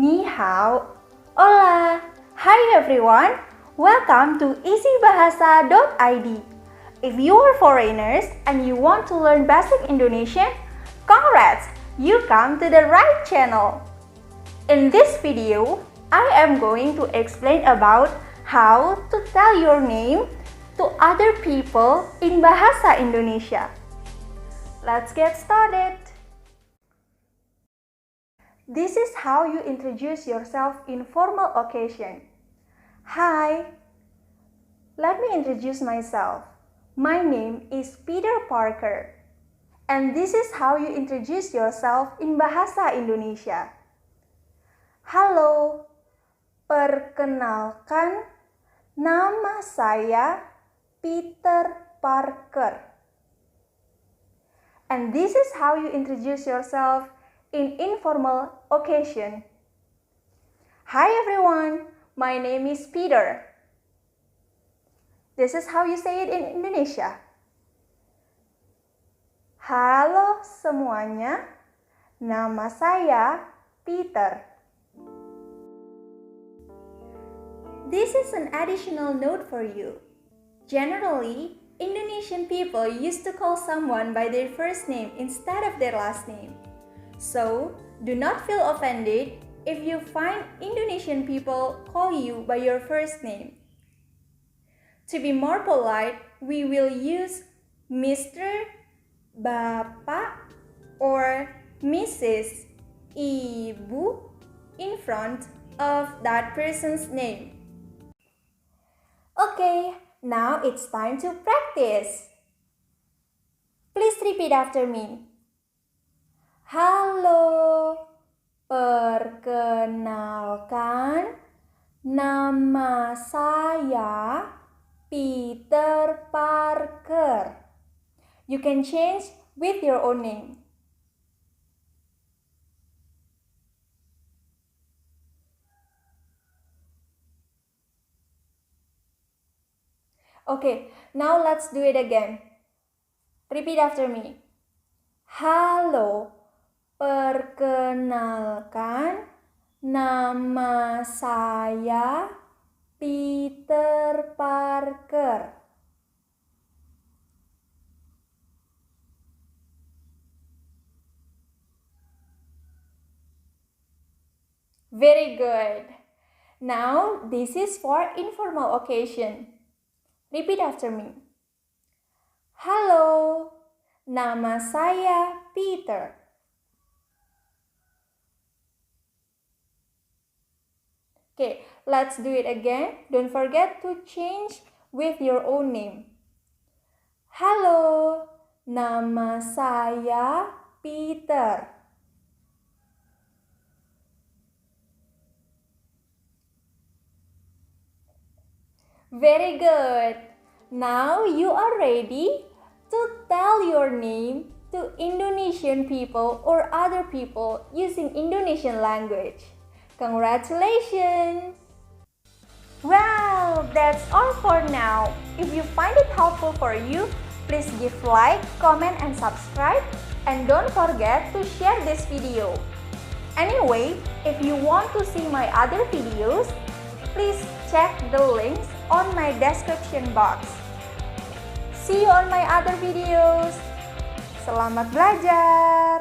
Ni hao, hola, hi everyone, welcome to easybahasa.id. If you are foreigners and you want to learn basic Indonesian, congrats, you come to the right channel. In this video, I am going to explain about how to tell your name to other people in Bahasa Indonesia. Let's get started. This is how you introduce yourself in formal occasion. Hi, let me introduce myself. My name is Peter Parker. And this is how you introduce yourself in Bahasa Indonesia. Halo, perkenalkan, nama saya Peter Parker. And this is how you introduce yourself in informal occasion. Hi everyone, my name is Peter. This is how you say it in Indonesia. Halo semuanya, nama saya Peter. This is an additional note for you. Generally, Indonesian people used to call someone by their first name instead of their last name. So, do not feel offended if you find Indonesian people call you by your first name. To be more polite, we will use Mr., Bapak, or Mrs., Ibu in front of that person's name. Okay, now it's time to practice. Please repeat after me. Halo, perkenalkan, nama saya Peter Parker. You can change with your own name. Okay, now let's do it again. Repeat after me. Halo, perkenalkan, nama saya Peter Parker. Very good. Now, this is for informal occasion. Repeat after me. Halo, nama saya Peter. Okay, let's do it again. Don't forget to change with your own name. Halo, nama saya Peter. Very good. Now you are ready to tell your name to Indonesian people or other people using Indonesian language. Congratulations! Well, that's all for now. If you find it helpful for you, please give like, comment, and subscribe. And don't forget to share this video. Anyway, if you want to see my other videos, please check the links on my description box. See you on my other videos. Selamat belajar!